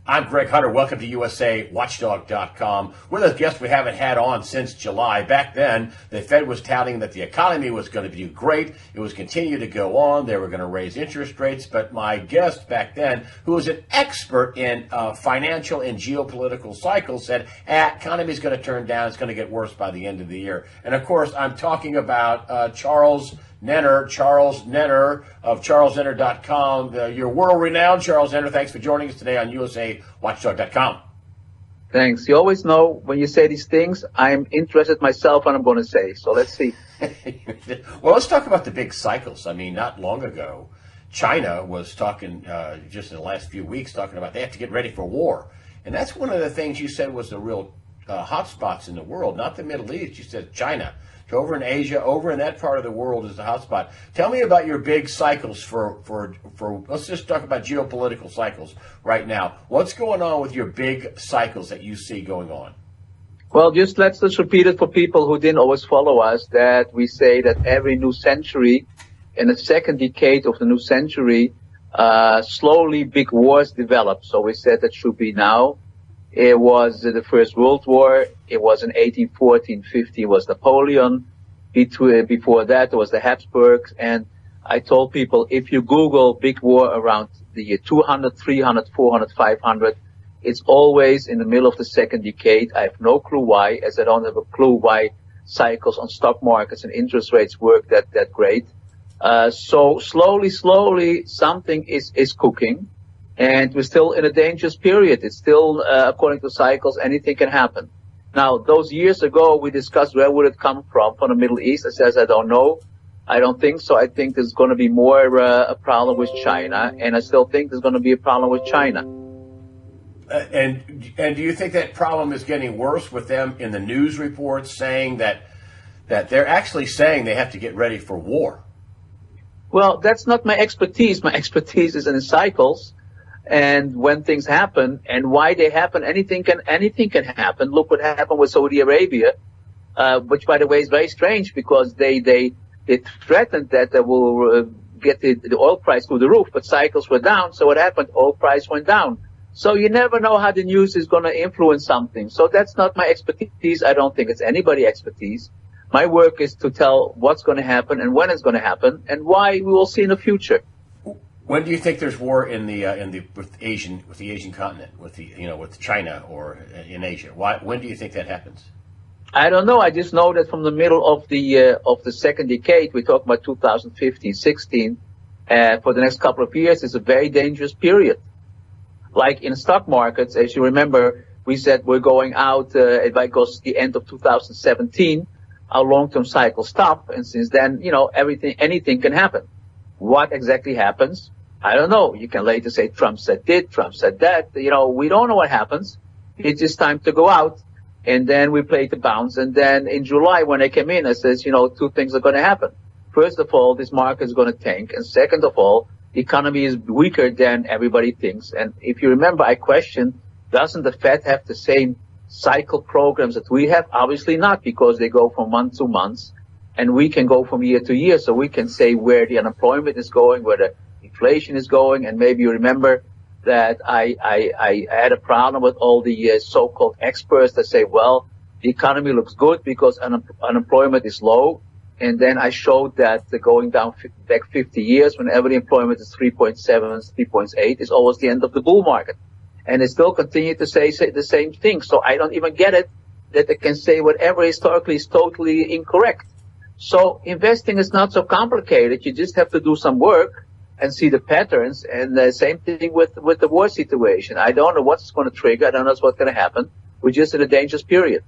I'm Greg Hunter. Welcome to Watchdog.com. We're the guest we haven't had on since July. Back then, the Fed was touting that the economy was going to do great. It was continue to go on. They were going to raise interest rates. But my guest back then, who was an expert in financial and geopolitical cycles, said, economy is going to turn down. It's going to get worse by the end of the year. And of course, I'm talking about Charles Nenner of CharlesNenner.com. You're world-renowned, Charles Nenner. Thanks for joining us today on Watchdog.com. Thanks. You always know when you say these things, I'm interested myself what I'm going to say. So let's see. Well, let's talk about the big cycles. I mean, not long ago, China was talking, just in the last few weeks, talking about they have to get ready for war. And that's one of the things you said was the real hot spots in the world, not the Middle East. You said China. So over in Asia, over in that part of the world is the hotspot. Tell me about your big cycles for let's just talk about geopolitical cycles right now. What's going on with your big cycles that you see going on? Well, let's repeat it for people who didn't always follow us, that we say that every new century, in the second decade of the new century, slowly big wars develop. So we said that should be now. It was the First World War. It was in 1814-15 was Napoleon. Before that, it was the Habsburgs. And I told people, if you Google big war around the year 200, 300, 400, 500, it's always in the middle of the second decade. I have no clue why, as I don't have a clue why cycles on stock markets and interest rates work that great. So slowly, something is cooking. And we're still in a dangerous period. It's still, according to cycles, anything can happen. Now, those years ago, we discussed where would it come from the Middle East. I says, I don't know. I don't think so. I think there's going to be more a problem with China, and I still think there's going to be a problem with China. And do you think that problem is getting worse with them in the news reports saying that they're actually saying they have to get ready for war? Well, that's not my expertise. My expertise is in cycles. And when things happen and why they happen, anything can happen. Look what happened with Saudi Arabia, which by the way is very strange because they threatened that they will get the oil price through the roof, but cycles were down. So what happened? Oil price went down. So you never know how the news is going to influence something. So that's not my expertise. I don't think it's anybody's expertise. My work is to tell what's going to happen and when it's going to happen and why we will see in the future. When do you think there's war with the Asian continent, with China or in Asia? When do you think that happens? I don't know. I just know that from the middle of the second decade, we talk about 2015, 16, for the next couple of years, it's a very dangerous period. Like in stock markets, as you remember, we said we're going out, it goes to the end of 2017, our long-term cycle stopped, and since then, anything can happen. What exactly happens? I don't know. You can later say Trump said this, Trump said that. We don't know what happens. It's just time to go out. And then we play the bounce. And then in July, when I came in, I says, two things are going to happen. First of all, this market is going to tank. And second of all, the economy is weaker than everybody thinks. And if you remember, I questioned, doesn't the Fed have the same cycle programs that we have? Obviously not, because they go from month to month. And we can go from year to year, so we can say where the unemployment is going, where the inflation is going. And maybe you remember that I had a problem with all the so-called experts that say, well, the economy looks good because unemployment is low. And then I showed that going down back 50 years, whenever the employment is 3.7, 3.8, is always the end of the bull market. And they still continue to say the same thing. So I don't even get it that they can say whatever historically is totally incorrect. So investing is not so complicated. You just have to do some work and see the patterns. And the same thing with the war situation. I don't know what's going to trigger. I don't know what's going to happen. We're just in a dangerous period.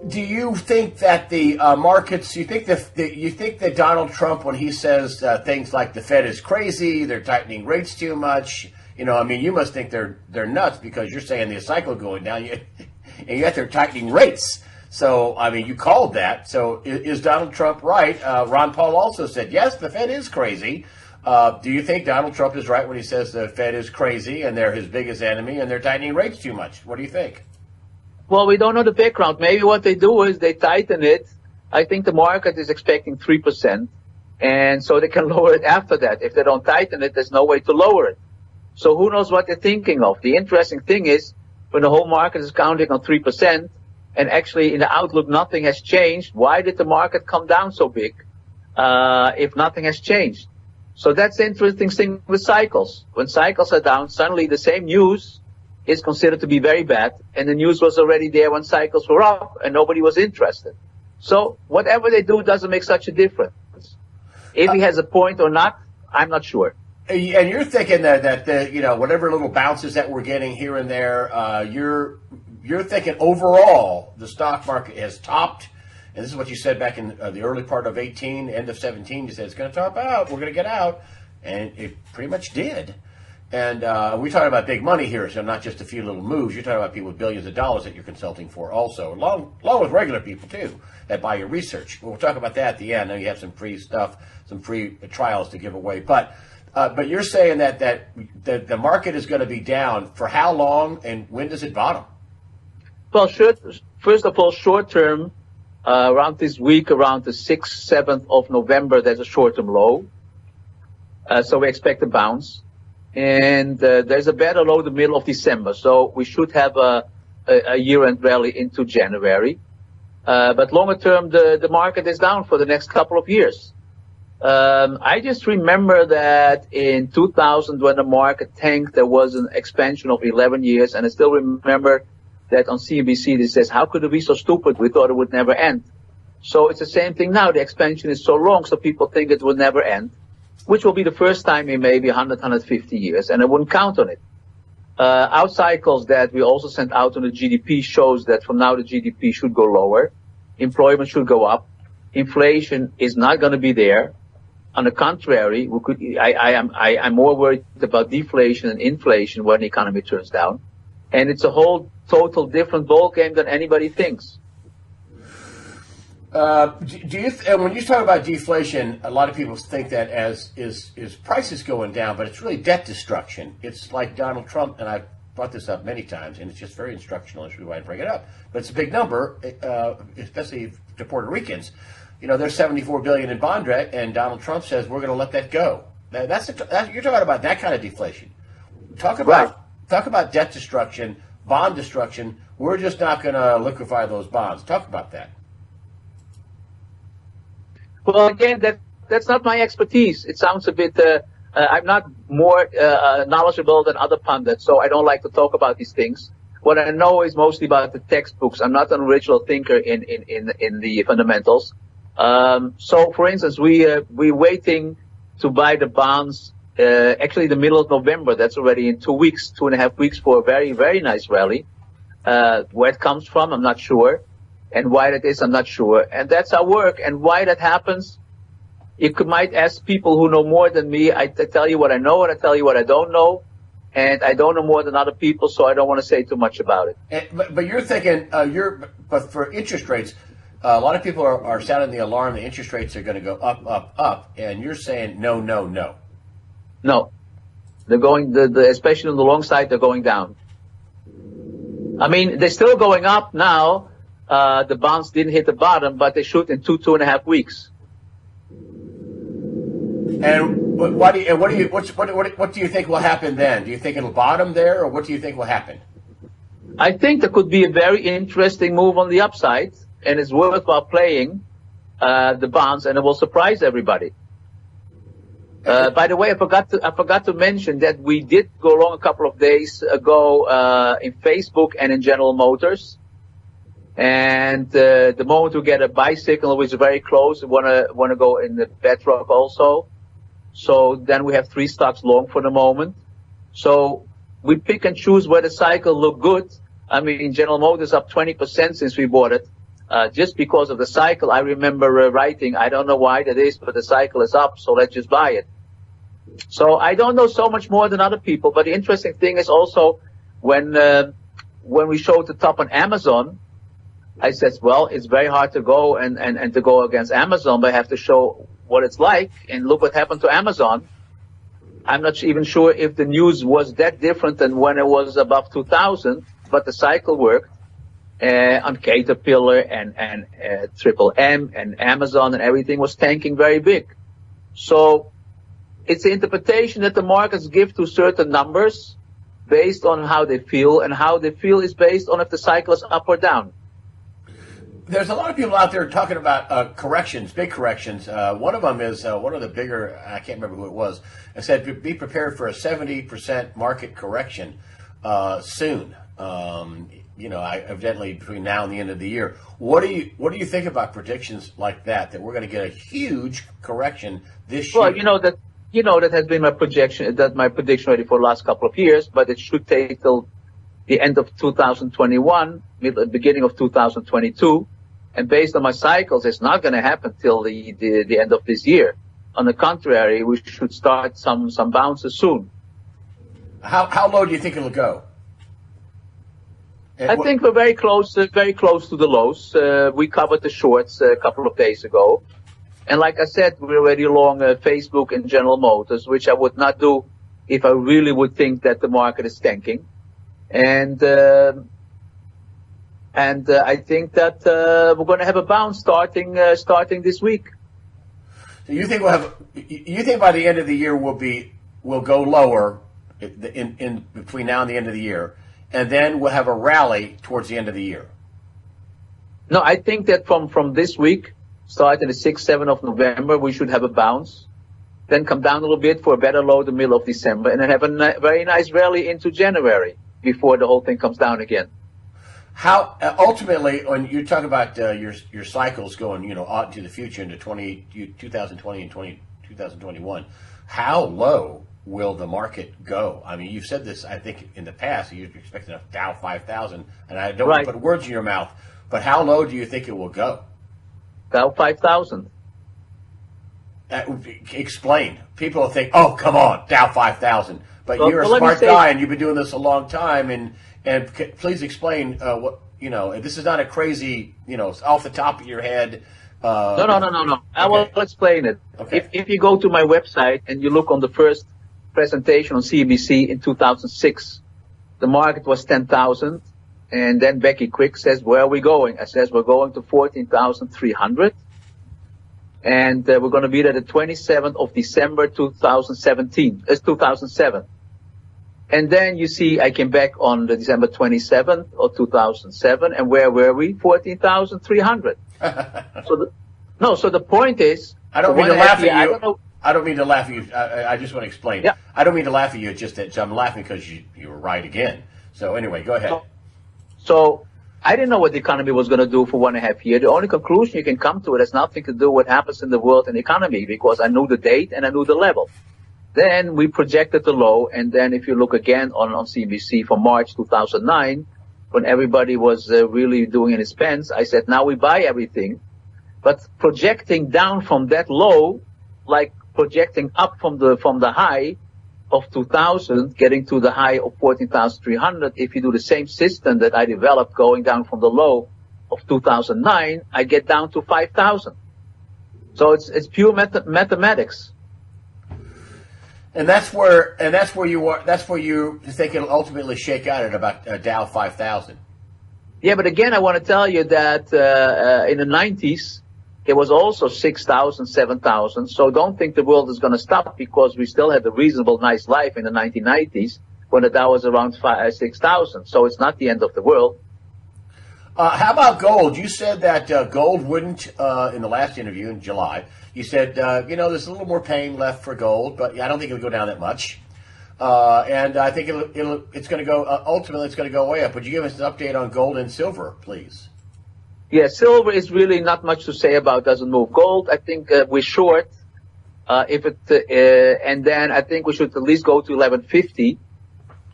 Do you think that the markets? You think that Donald Trump, when he says things like the Fed is crazy, they're tightening rates too much? You must think they're nuts because you're saying the cycle going down, and yet they're tightening rates. So, you called that. So is Donald Trump right? Ron Paul also said, yes, the Fed is crazy. Do you think Donald Trump is right when he says the Fed is crazy and they're his biggest enemy and they're tightening rates too much? What do you think? Well, we don't know the background. Maybe what they do is they tighten it. I think the market is expecting 3%. And so they can lower it after that. If they don't tighten it, there's no way to lower it. So who knows what they're thinking of? The interesting thing is when the whole market is counting on 3% and actually in the outlook nothing has changed, why did the market come down so big if nothing has changed? So that's the interesting thing with cycles. When cycles are down, suddenly the same news is considered to be very bad, and the news was already there when cycles were up and nobody was interested. So whatever they do doesn't make such a difference. If he has a point or not, I'm not sure. And you're thinking that the, whatever little bounces that we're getting here and there, you're thinking overall the stock market has topped. And this is what you said back in the early part of 18, end of 17. You said it's going to top out. We're going to get out. And it pretty much did. And we're talking about big money here, so not just a few little moves. You're talking about people with billions of dollars that you're consulting for also, along with regular people, too, that buy your research. We'll talk about that at the end. Now you have some free stuff, some free trials to give away. But you're saying that the market is going to be down for how long, and when does it bottom? Well, first of all, short term, around this week, around the 6th, 7th of November, there's a short-term low. So we expect a bounce. And there's a better low the middle of December. So we should have a year-end rally into January. But longer term, the market is down for the next couple of years. I just remember that in 2000, when the market tanked, there was an expansion of 11 years. And I still remember that on CNBC, they says, how could it be so stupid? We thought it would never end. So it's the same thing now. The expansion is so long, so people think it will never end, which will be the first time in maybe 100, 150 years, and I wouldn't count on it. Our cycles that we also sent out on the GDP shows that from now the GDP should go lower, employment should go up, inflation is not going to be there. On the contrary, I'm more worried about deflation and inflation when the economy turns down, and it's a whole total different ball game than anybody thinks. When you talk about deflation, a lot of people think that as is prices going down, but it's really debt destruction. It's like Donald Trump, and I've brought this up many times, and it's just very instructional. That's why I bring it up. But it's a big number, especially to Puerto Ricans. There's $74 billion in bond debt, and Donald Trump says we're going to let that go. You're talking about that kind of deflation. Talk about debt destruction, bond destruction. We're just not going to liquefy those bonds. Talk about that. Well, again, that's not my expertise. It sounds a bit, I'm not more knowledgeable than other pundits, so I don't like to talk about these things. What I know is mostly about the textbooks. I'm not an original thinker in the fundamentals. So, for instance, we're waiting to buy the bonds, actually the middle of November. That's already in 2.5 weeks for a very, very nice rally. Where it comes from, I'm not sure. And why that is, I'm not sure. And that's our work. And why that happens, you might ask people who know more than me. I tell you what I know, and I tell you what I don't know. And I don't know more than other people, so I don't want to say too much about it. But you're thinking, but for interest rates, a lot of people are sounding the alarm. The interest rates are going to go up, up, up. And you're saying no, no, no. No. They're going, especially on the long side, they're going down. I mean, they're still going up now. The bonds didn't hit the bottom, but they should in 2.5 weeks. And what do you think will happen then? Do you think it'll bottom there, or what do you think will happen? I think there could be a very interesting move on the upside, and it's worthwhile playing the bonds, and it will surprise everybody. By the way, I forgot to mention that we did go long a couple of days ago in Facebook and in General Motors. And the moment we get a buy signal, which is very close, we want to go in the bedrock also. So then we have 3 stocks long for the moment. So we pick and choose where the cycle look good. I mean, General Motors up 20% since we bought it, just because of the cycle. I remember writing, I don't know why that is, but the cycle is up, so let's just buy it. So I don't know so much more than other people. But the interesting thing is also when we showed the top on Amazon, I said, well, it's very hard to go and to go against Amazon, but I have to show what it's like. And look what happened to Amazon. I'm not even sure if the news was that different than when it was above 2000, but the cycle worked on Caterpillar and Triple M and Amazon, and everything was tanking very big. So it's the interpretation that the markets give to certain numbers based on how they feel, and how they feel is based on if the cycle is up or down. There's a lot of people out there talking about corrections, big corrections. One of them is one of the bigger, I can't remember who it was, it said be prepared for a 70% market correction soon. Evidently between now and the end of the year. What do you think about predictions like that we're going to get a huge correction this year? Well, that has been my prediction already for the last couple of years, but it should take till the end of 2021, beginning of 2022. And based on my cycles, it's not going to happen till the end of this year. On the contrary, we should start some bounces soon. How low do you think it'll go? I think we're very close to the lows. We covered the shorts a couple of days ago. And like I said, we're already long Facebook and General Motors, which I would not do if I really would think that the market is tanking. And I think that we're going to have a bounce starting this week. So you think you think by the end of the year we'll go lower in between now and the end of the year, and then we'll have a rally towards the end of the year? No, I think that from this week, starting the 6th, 7th of November, we should have a bounce, then come down a little bit for a better low the middle of December, and then have a very nice rally into January before the whole thing comes down again. How ultimately, when you talk about your cycles going, out into the future into 2020 and 2021, how low will the market go? I mean, you've said this, I think, in the past. You're expecting a Dow 5,000, and I don't want to put words in your mouth, but how low do you think it will go? Dow 5,000. Explain. People will think, "Oh, come on, Dow 5,000." But you're a smart guy, and you've been doing this a long time, and please explain what this is not a crazy, off the top of your head. No. Okay. I will explain it. Okay. If you go to my website and you look on the first presentation on CNBC in 2006, the market was 10,000, and then Becky Quick says, "Where are we going?" I says, "We're going to 14,300, and we're going to be there the 27th of December 2017. It's 2007." And then you see I came back on the December 27th of 2007, and where were we? 14,300. So the point is, I don't mean to laugh at you. I don't mean to laugh at you. I just want to explain. Yeah. I don't mean to laugh at you. It's just that I'm laughing because you were right again. So anyway, go ahead. So I didn't know what the economy was going to do for 1.5 years. The only conclusion you can come to, it has nothing to do with what happens in the world and the economy, because I knew the date and I knew the level. Then we projected the low, and then if you look again on CNBC for March 2009, when everybody was really doing in its pants, I said, now we buy everything. But projecting down from that low, like projecting up from the high of 2000, getting to the high of 14,300, if you do the same system that I developed going down from the low of 2009, I get down to 5,000. So it's pure mathematics. And that's where you are. That's where you think it'll ultimately shake out at about Dow 5,000. Yeah, but again, I want to tell you that in the 90s, it was also 6,000, 7,000. So don't think the world is going to stop, because we still had a reasonable, nice life in the 1990s when the Dow was around 6,000. So it's not the end of the world. How about gold? You said that gold wouldn't, in the last interview in July, you said, there's a little more pain left for gold, but I don't think it'll go down that much. And I think it's going to go, ultimately it's going to go way up. Would you give us an update on gold and silver, please? Yeah, silver is really not much to say about, doesn't move. Gold, I think we're short. And then I think we should at least go to 1150.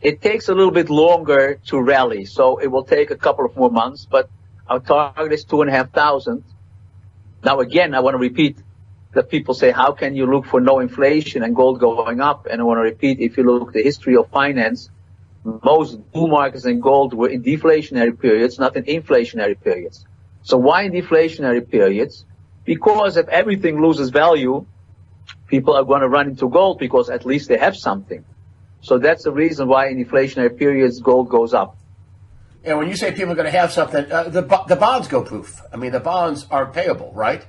It takes a little bit longer to rally, so it will take a couple of more months, but our target is 2,500. Now again, I want to repeat that people say, how can you look for no inflation and gold going up? And I want to repeat, if you look at the history of finance, most bull markets in gold were in deflationary periods, not in inflationary periods. So why in deflationary periods? Because if everything loses value, people are going to run into gold because at least they have something. So that's the reason why in deflationary periods gold goes up. And when you say people are going to have something, the bonds go poof. I mean, the bonds aren't payable, right?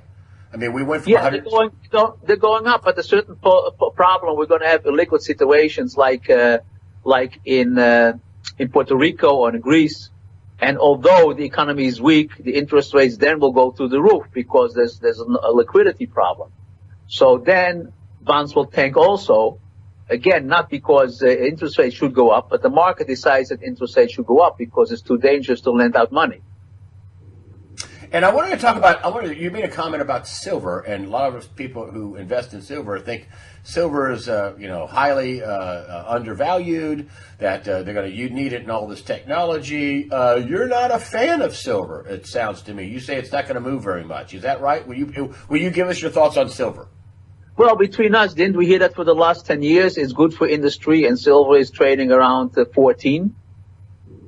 I mean, we went from Yeah, 100. they're going up, but a certain problem. We're going to have illiquid situations like in Puerto Rico or in Greece. And although the economy is weak, the interest rates then will go through the roof because there's a liquidity problem. So then bonds will tank also. Again, not because interest rates should go up, but the market decides that interest rates should go up because it's too dangerous to lend out money. And I wanted to talk about, you made a comment about silver, and a lot of people who invest in silver think silver is, highly undervalued, that they're going to need it in all this technology. You're not a fan of silver, it sounds to me. You say it's not going to move very much. Is that right? Will you give us your thoughts on silver? Well, between us, didn't we hear that for the last 10 years? It's good for industry, and silver is trading around 14.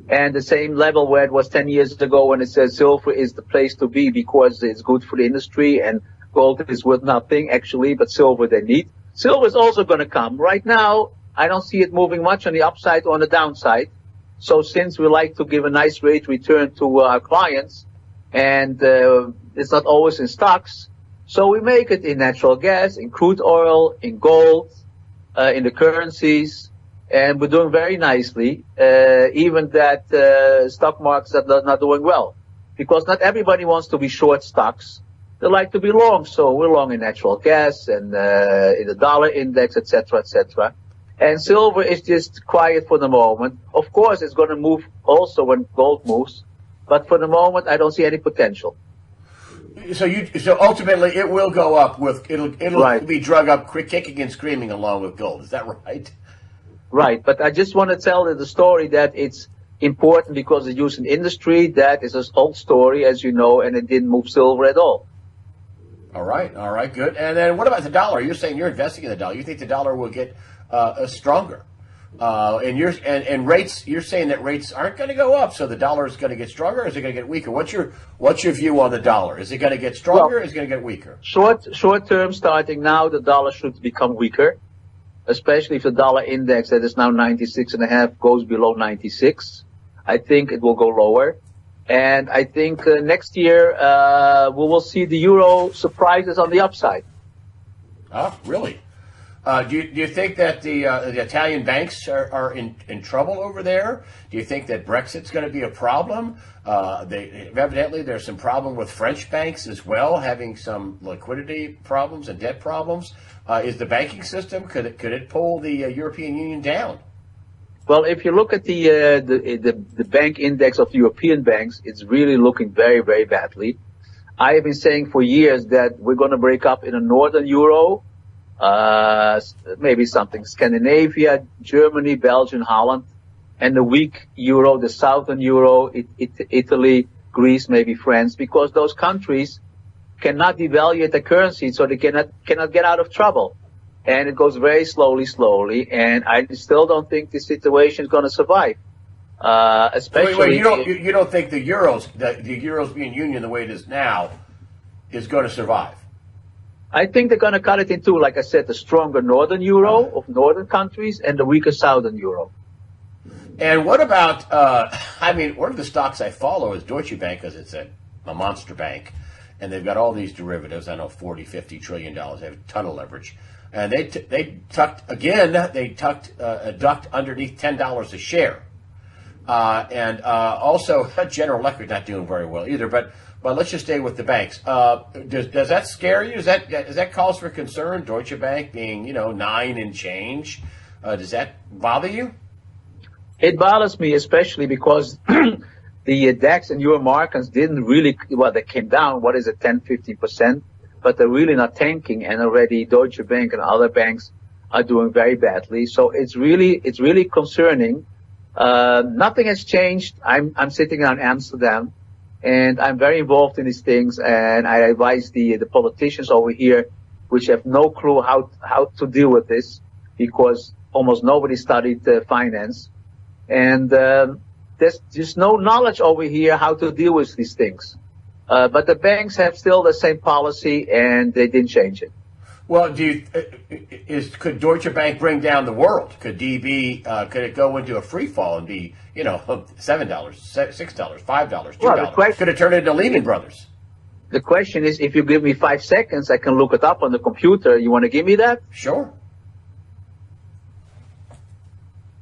And the same level where it was 10 years ago when it says silver is the place to be because it's good for the industry and gold is worth nothing actually, but silver they need. Silver is also going to come. Right now, I don't see it moving much on the upside or on the downside. So since we like to give a nice rate return to our clients and it's not always in stocks, so we make it in natural gas, in crude oil, in gold, in the currencies. And we're doing very nicely, even that stock markets are not doing well. Because not everybody wants to be short stocks. They like to be long. So we're long in natural gas and in the dollar index, et cetera, et cetera. And silver is just quiet for the moment. Of course, it's going to move also when gold moves. But for the moment, I don't see any potential. So ultimately, it will go up it'll Right. be drug up, kicking and screaming along with gold. Is that right? Right, but I just want to tell the story that it's important because it's used in industry. That is an old story, as you know, and it didn't move silver at all. All right, good. And then what about the dollar? You're saying you're investing in the dollar. You think the dollar will get stronger, and rates. You're saying that rates aren't going to go up, so the dollar is going to get stronger, or is it going to get weaker? What's your view on the dollar? Is it going to get stronger, or is it going to get weaker? Short term, starting now, the dollar should become weaker. Especially if the dollar index that is now 96.5 goes below 96. I think it will go lower. And I think next year we will see the euro surprises on the upside. Oh, really? Do you think that the Italian banks are in trouble over there? Do you think that Brexit's going to be a problem? Evidently there's some problem with French banks as well, having some liquidity problems and debt problems. Is the banking system, could it pull the European Union down? Well, if you look at the bank index of the European banks, it's really looking very, very badly. I have been saying for years that we're going to break up in a northern euro, maybe something Scandinavia, Germany, Belgium, Holland, and the weak euro, the southern euro, Italy, Greece, maybe France, because those countries cannot devalue their currency, so they cannot get out of trouble. And it goes very slowly, and I still don't think this situation is going to survive. Especially, you don't think the European Union, the way it is now, is going to survive? I think they're going to cut it in two, like I said, the stronger northern euro of northern countries and the weaker southern euro. And what about, one of the stocks I follow is Deutsche Bank, because it's a monster bank. And they've got all these derivatives. I know, $40-50 trillion. They have a ton of leverage, and they ducked underneath $10 a share, and also General Electric not doing very well either. But let's just stay with the banks. Does that scare you? Does that cause for concern? Deutsche Bank being 9 and change. Does that bother you? It bothers me especially because. The DAX and Euro markets didn't really, they came down, 10-15%, but they're really not tanking, and already Deutsche Bank and other banks are doing very badly. So it's really concerning. Nothing has changed. I'm sitting in Amsterdam, and I'm very involved in these things, and I advise the politicians over here, which have no clue how to deal with this, because almost nobody studied finance. And, there's just no knowledge over here how to deal with these things. But the banks have still the same policy, and they didn't change it. Well, could Deutsche Bank bring down the world? Could could it go into a free fall and be, $7, $6, $5, $2? Could it turn into Lehman Brothers? The question is, if you give me 5 seconds, I can look it up on the computer. You want to give me that? Sure.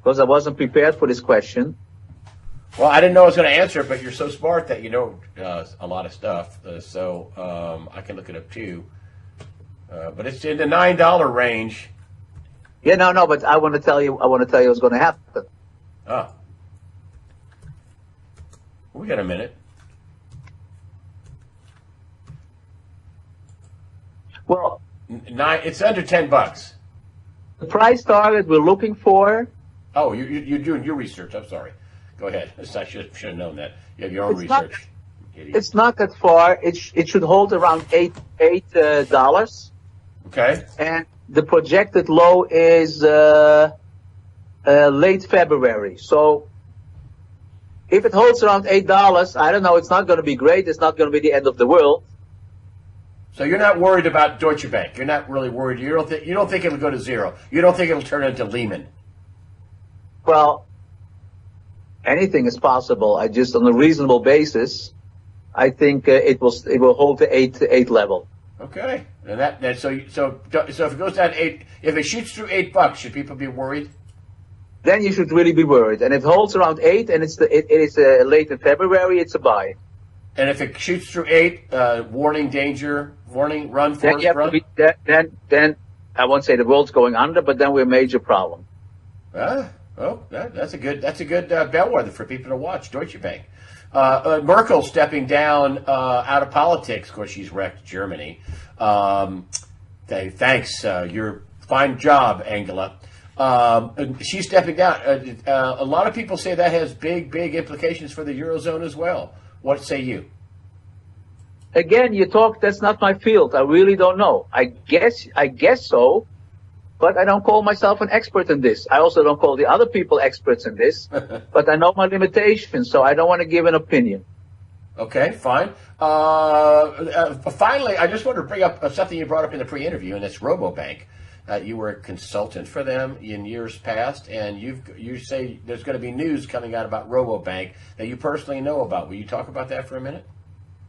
Because I wasn't prepared for this question. Well, I didn't know I was going to answer it, but you're so smart that you know a lot of stuff. So I can look it up too. But it's in the $9 range. Yeah, no, but I want to tell you what's going to happen. Oh. We got a minute. Well, It's under $10. the price target we're looking for. Oh, you're doing your research. I'm sorry. Go ahead. I should have known that. You have your own research. It's not that far. It should hold around $8. Okay. And the projected low is late February. So if it holds around $8, I don't know. It's not going to be great. It's not going to be the end of the world. So you're not worried about Deutsche Bank. You're not really worried. You don't think it'll go to zero. You don't think it'll turn into Lehman. Well, anything is possible. I just, on a reasonable basis, I think it will hold the eight level. Okay, and so if it goes down to 8, if it shoots through $8, should people be worried? Then you should really be worried. And if it holds around 8 and it is late in February, it's a buy. And if it shoots through 8, warning, danger, warning, run, Then force, run. Then I won't say the world's going under, but then we're a major problem. That's a good bellwether for people to watch. Deutsche Bank. Merkel stepping down out of politics. Of course, she's wrecked Germany. Thanks. Your fine job, Angela. She's stepping down. A lot of people say that has big implications for the Eurozone as well. What say you? Again, that's not my field. I really don't know. I guess so. But I don't call myself an expert in this. I also don't call the other people experts in this. But I know my limitations, so I don't want to give an opinion. Okay, fine. Finally, I just wanted to bring up something you brought up in the pre-interview, and that's Robobank. You were a consultant for them in years past, and you say there's going to be news coming out about Robobank that you personally know about. Will you talk about that for a minute?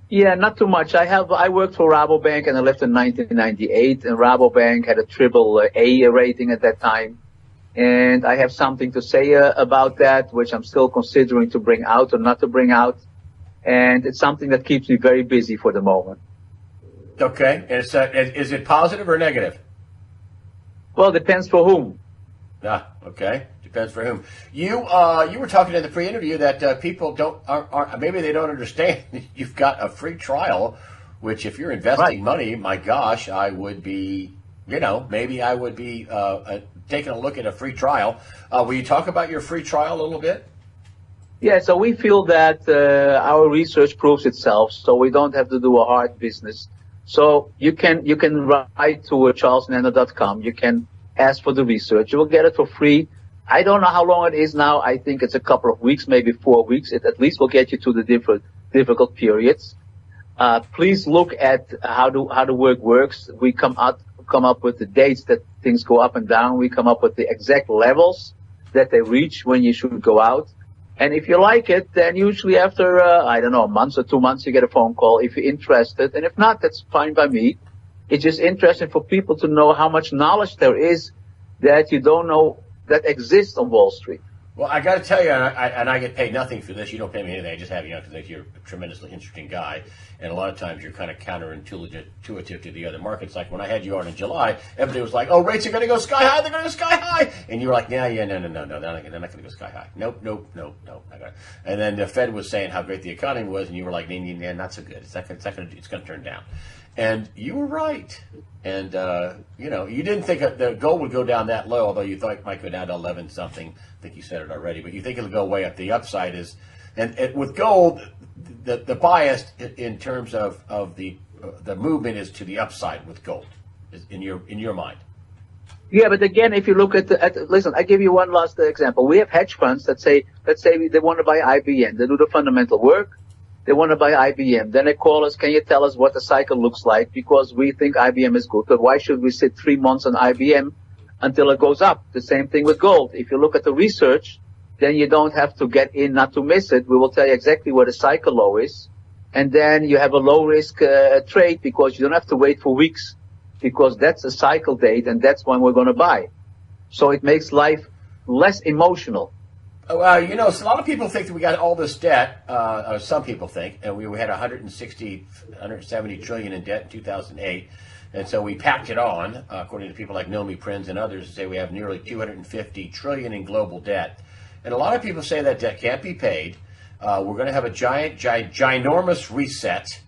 Yeah, not too much. I worked for Rabobank and I left in 1998, and Rabobank had a AAA rating at that time. And I have something to say about that, which I'm still considering to bring out or not to bring out. And it's something that keeps me very busy for the moment. Okay. And is it positive or negative? Well, depends for whom. Okay. Depends for whom. You were talking in the pre-interview that people maybe they don't understand. You've got a free trial, which if you're investing money, my gosh, I would be, maybe I would be taking a look at a free trial. Will you talk about your free trial a little bit? Yeah, so we feel that our research proves itself, so we don't have to do a hard business. So you can write to charlesnenner.com. You can ask for the research. You will get it for free. I don't know how long it is now. I think it's a couple of weeks, maybe 4 weeks. It at least will get you to the difficult periods. Please look at how the work works. We come up with the dates that things go up and down. We come up with the exact levels that they reach when you should go out. And if you like it, then usually after, a month or 2 months, you get a phone call if you're interested. And if not, that's fine by me. It's just interesting for people to know how much knowledge there is that you don't know that exists on Wall Street. Well, I got to tell you, and I get paid nothing for this. You don't pay me anything. I just have you because you're a tremendously interesting guy. And a lot of times you're kind of counterintuitive to the other markets. Like when I had you on in July, everybody was like, oh, rates are going to go sky high. They're going to go sky high. And you were like, no. They're not going to go sky high. Nope. And then the Fed was saying how great the economy was. And you were like, nah, not so good. It's going to turn down. And you were right. And, you didn't think the gold would go down that low, although you thought it might go down to 11 something. I think you said it already. But you think it'll go way up. The upside is, and with gold, the bias in terms of the movement is to the upside with gold, in your mind. Yeah, but again, if you look listen, I give you one last example. We have hedge funds that say they want to buy IBM. They do the fundamental work. They want to buy IBM. Then they call us, can you tell us what the cycle looks like? Because we think IBM is good. But why should we sit 3 months on IBM until it goes up? The same thing with gold. If you look at the research, then you don't have to get in not to miss it. We will tell you exactly where the cycle low is. and then you have a low risk trade because you don't have to wait for weeks, because that's a cycle date and that's when we're going to buy. So it makes life less emotional. You know, so a lot of people think that we got all this debt, or some people think, and we had 170 trillion in debt in 2008. And so we packed it on, according to people like Nomi Prinz and others, say we have nearly 250 trillion in global debt. And a lot of people say that debt can't be paid. We're going to have a ginormous reset.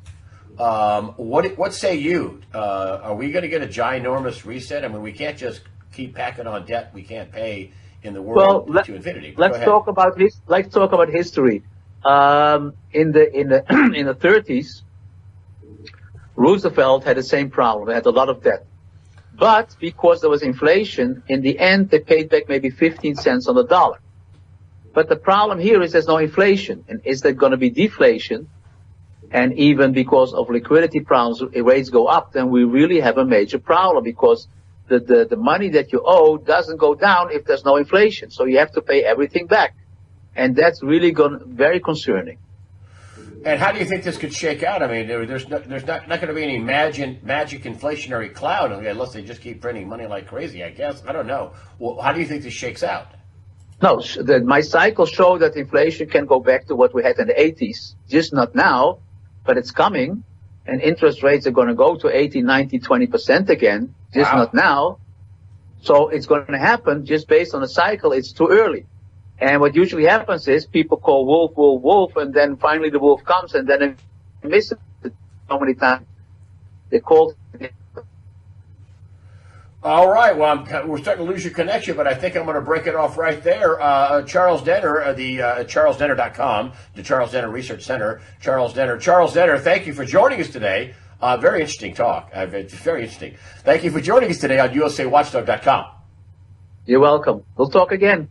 What say you? Are we going to get a ginormous reset? I mean, we can't just keep packing on debt we can't pay in the world to infinity. Let's talk about history. In the 30s, Roosevelt had the same problem. They had a lot of debt. But because there was inflation, in the end, they paid back maybe 15 cents on the dollar. But the problem here is there's no inflation. And is there going to be deflation? And even because of liquidity problems, if rates go up, then we really have a major problem, because the money that you owe doesn't go down if there's no inflation. So you have to pay everything back. And that's really very concerning. And how do you think this could shake out? I mean, there's not going to be any magic inflationary cloud unless they just keep printing money like crazy, I guess. I don't know. Well, how do you think this shakes out? No, my cycles show that inflation can go back to what we had in the 80s. Just not now, but it's coming. And interest rates are going to go to 80, 90, 20% again. Just not now. So it's going to happen just based on the cycle. It's too early. And what usually happens is people call wolf, wolf, wolf, and then finally the wolf comes, and then they miss it so many times. They call. All right. Well, we're starting to lose your connection, but I think I'm going to break it off right there. Charles Nenner, CharlesNenner.com, the Charles Nenner Research Center. Charles Nenner, thank you for joining us today. Very interesting talk. Very interesting. Thank you for joining us today on USAWatchdog.com. You're welcome. We'll talk again.